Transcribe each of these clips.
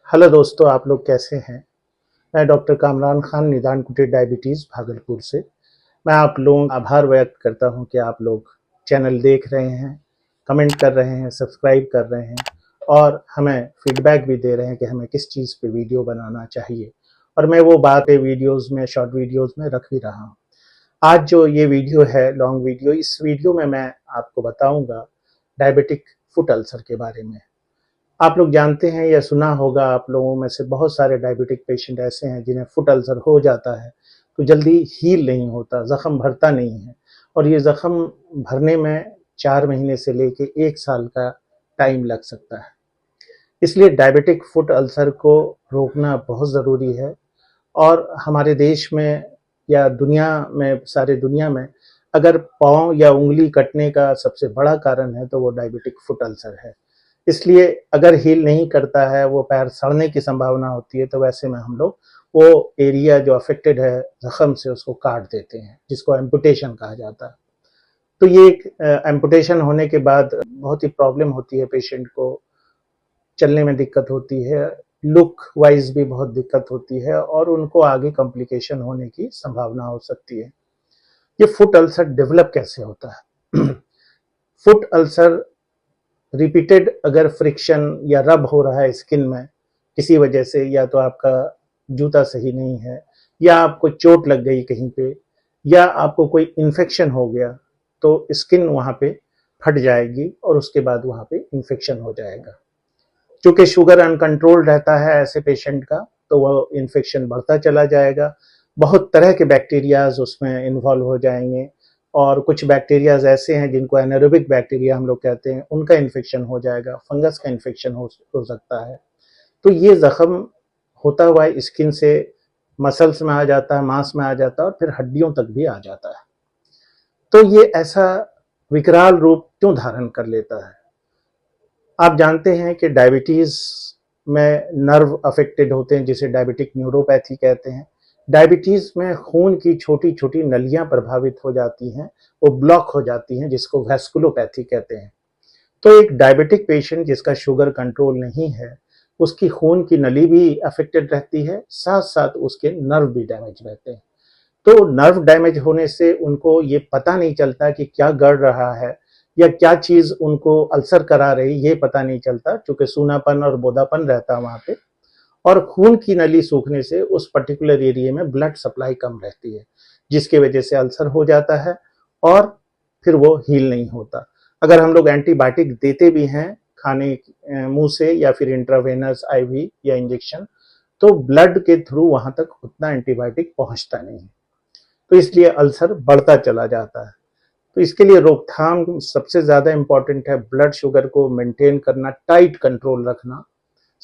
Hello दोस्तों, आप लोग कैसे हैं। मैं डॉक्टर कामरान खान, निदान कुटीर डायबिटीज़ भागलपुर से। मैं आप लोगों का आभार व्यक्त करता हूं कि आप लोग चैनल देख रहे हैं, कमेंट कर रहे हैं, सब्सक्राइब कर रहे हैं और हमें फीडबैक भी दे रहे हैं कि हमें किस चीज़ पे वीडियो बनाना चाहिए। और मैं वो बातें वीडियोज़ में, शॉर्ट वीडियोज़ में रख भी रहा हूँ। आज जो ये वीडियो है, लॉन्ग वीडियो, इस वीडियो में मैं आपको बताऊंगा डायबिटिक फुट अल्सर के बारे में। आप लोग जानते हैं या सुना होगा, आप लोगों में से बहुत सारे डायबिटिक पेशेंट ऐसे हैं जिन्हें फुट अल्सर हो जाता है तो जल्दी हील नहीं होता, ज़ख्म भरता नहीं है और ये ज़ख्म भरने में 4 महीने से लेके 1 साल का टाइम लग सकता है। इसलिए डायबिटिक फुट अल्सर को रोकना बहुत ज़रूरी है और हमारे देश में या दुनिया में, सारे दुनिया में अगर पाँव या उँगली कटने का सबसे बड़ा कारण है तो वो डायबिटिक फुट अल्सर है। इसलिए अगर हील नहीं करता है, वो पैर सड़ने की संभावना होती है, तो वैसे में हम लोग वो एरिया जो अफेक्टेड है ज़ख्म से उसको काट देते हैं, जिसको एम्पुटेशन कहा जाता है। तो ये एक एम्पुटेशन होने के बाद बहुत ही प्रॉब्लम होती है पेशेंट को, चलने में दिक्कत होती है, लुक वाइज भी बहुत दिक्कत होती है और उनको आगे कॉम्प्लिकेशन होने की संभावना हो सकती है। ये फुट अल्सर डेवलप कैसे होता है? फुट अल्सर रिपीटेड अगर फ्रिक्शन या रब हो रहा है स्किन में किसी वजह से, या तो आपका जूता सही नहीं है, या आपको चोट लग गई कहीं पे, या आपको कोई इन्फेक्शन हो गया, तो स्किन वहाँ पे फट जाएगी और उसके बाद वहाँ पे इन्फेक्शन हो जाएगा। चूंकि शुगर अनकंट्रोल्ड रहता है ऐसे पेशेंट का, तो वो इन्फेक्शन बढ़ता चला जाएगा। बहुत तरह के बैक्टीरियाज उसमें इन्वॉल्व हो जाएंगे और कुछ बैक्टीरियाज ऐसे हैं जिनको एनारोबिक बैक्टीरिया हम लोग कहते हैं, उनका इन्फेक्शन हो जाएगा, फंगस का इन्फेक्शन हो सकता है। तो ये जख्म होता हुआ स्किन से मसल्स में आ जाता है, मांस में आ जाता है और फिर हड्डियों तक भी आ जाता है। तो ये ऐसा विकराल रूप क्यों धारण कर लेता है? आप जानते हैं कि डायबिटीज में नर्व अफेक्टेड होते हैं, जिसे डायबिटिक न्यूरोपैथी कहते हैं। डायबिटीज में खून की छोटी छोटी नलियां प्रभावित हो जाती हैं, वो ब्लॉक हो जाती हैं, जिसको वैस्कुलोपैथी कहते हैं। तो एक डायबिटिक पेशेंट जिसका शुगर कंट्रोल नहीं है, उसकी खून की नली भी अफेक्टेड रहती है, साथ साथ उसके नर्व भी डैमेज रहते हैं। तो नर्व डैमेज होने से उनको ये पता नहीं चलता कि क्या गड़ रहा है या क्या चीज उनको अल्सर करा रही, ये पता नहीं चलता, क्योंकि सूनापन और बोदापन रहता है वहां पे। और खून की नली सूखने से उस पर्टिकुलर एरिया में ब्लड सप्लाई कम रहती है, जिसकी वजह से अल्सर हो जाता है और फिर वो हील नहीं होता। अगर हम लोग एंटीबायोटिक देते भी हैं खाने मुंह से या फिर इंट्रावेनस आईवी या इंजेक्शन, तो ब्लड के थ्रू वहां तक उतना एंटीबायोटिक पहुंचता नहीं है, तो इसलिए अल्सर बढ़ता चला जाता है। तो इसके लिए रोकथाम सबसे ज्यादा इंपॉर्टेंट है। ब्लड शुगर को मेंटेन करना, टाइट कंट्रोल रखना,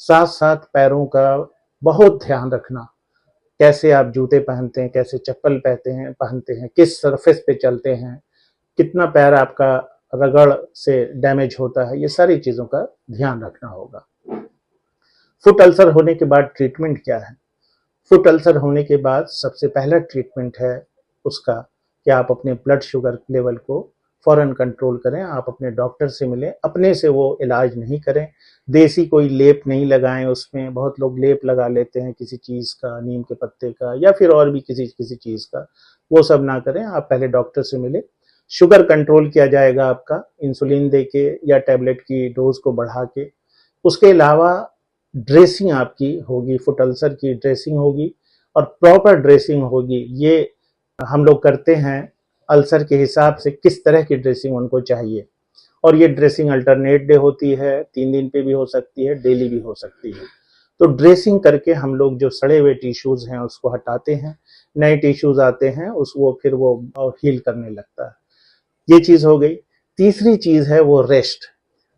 साथ साथ पैरों का बहुत ध्यान रखना। कैसे आप जूते पहनते हैं, कैसे चप्पल पहनते हैं, किस सरफेस पे चलते हैं, कितना पैर आपका रगड़ से डैमेज होता है, ये सारी चीजों का ध्यान रखना होगा। फुट अल्सर होने के बाद ट्रीटमेंट क्या है? फुट अल्सर होने के बाद सबसे पहला ट्रीटमेंट है उसका कि आप अपने ब्लड शुगर लेवल को फौरन कंट्रोल करें। आप अपने डॉक्टर से मिलें, अपने से वो इलाज नहीं करें। देसी कोई लेप नहीं लगाएं उसमें। बहुत लोग लेप लगा लेते हैं किसी चीज़ का, नीम के पत्ते का या फिर और भी किसी किसी चीज़ का, वो सब ना करें। आप पहले डॉक्टर से मिले। शुगर कंट्रोल किया जाएगा आपका इंसुलिन दे के या टैबलेट की डोज को बढ़ा के। उसके अलावा ड्रेसिंग आपकी होगी, फुट अल्सर की ड्रेसिंग होगी और प्रॉपर ड्रेसिंग होगी। ये हम लोग करते हैं अल्सर के हिसाब से, किस तरह की ड्रेसिंग उनको चाहिए। और ये ड्रेसिंग अल्टरनेट डे होती है, 3 दिन पे भी हो सकती है, डेली भी हो सकती है। तो ड्रेसिंग करके हम लोग जो सड़े हुए टिश्यूज हैं उसको हटाते हैं, नए टिश्यूज आते हैं, उस वो फिर वो हील करने लगता है। ये चीज हो गई। तीसरी चीज है वो रेस्ट।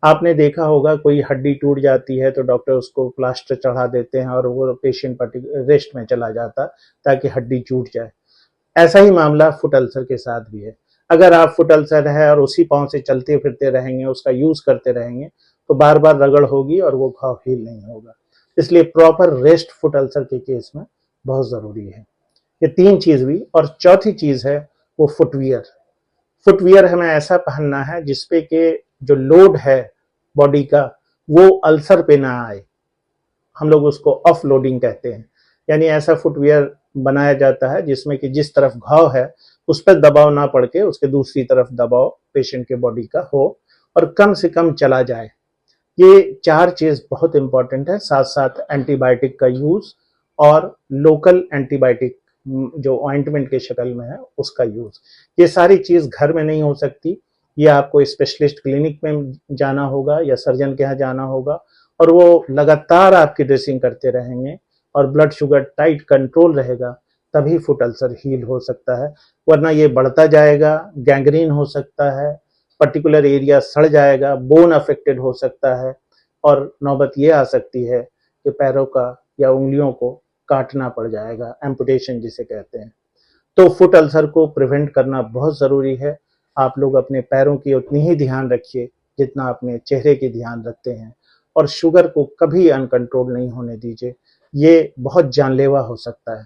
आपने देखा होगा कोई हड्डी टूट जाती है तो डॉक्टर उसको प्लास्टर चढ़ा देते हैं और वो पेशेंट रेस्ट में चला जाता ताकि हड्डी टूट जाए। ऐसा ही मामला फुट अल्सर के साथ भी है। अगर आप फुट अल्सर है और उसी पांव से चलते फिरते रहेंगे, उसका यूज करते रहेंगे, तो बार बार रगड़ होगी और वो घाव हील नहीं होगा। इसलिए प्रॉपर रेस्ट फुट अल्सर के केस में बहुत जरूरी है। ये 3 चीज हुई। और चौथी चीज है वो फुटवियर। फुटवियर हमें ऐसा पहनना है जिसपे के जो लोड है बॉडी का वो अल्सर पे ना आए। हम लोग उसको ऑफ लोडिंग कहते हैं, यानी ऐसा फुटवियर बनाया जाता है जिसमें कि जिस तरफ घाव है उस पर दबाव ना पड़ के उसके दूसरी तरफ दबाव पेशेंट के बॉडी का हो और कम से कम चला जाए। ये 4 चीज बहुत इंपॉर्टेंट है, साथ साथ एंटीबायोटिक का यूज और लोकल एंटीबायोटिक जो ऑइंटमेंट के शक्ल में है उसका यूज। ये सारी चीज घर में नहीं हो सकती, ये आपको स्पेशलिस्ट क्लिनिक में जाना होगा या सर्जन के यहाँ जाना होगा और वो लगातार आपकी ड्रेसिंग करते रहेंगे और ब्लड शुगर टाइट कंट्रोल रहेगा, तभी फुट अल्सर हील हो सकता है, वरना ये बढ़ता जाएगा, गैंग्रीन हो सकता है, पर्टिकुलर एरिया सड़ जाएगा, बोन अफेक्टेड हो सकता है और नौबत ये आ सकती है कि पैरों का या उंगलियों को काटना पड़ जाएगा, एम्पुटेशन जिसे कहते हैं। तो फुट अल्सर को प्रिवेंट करना बहुत ज़रूरी है। आप लोग अपने पैरों की उतनी ही ध्यान रखिए जितना अपने चेहरे की ध्यान रखते हैं और शुगर को कभी अनकंट्रोल नहीं होने दीजिए, ये बहुत जानलेवा हो सकता है।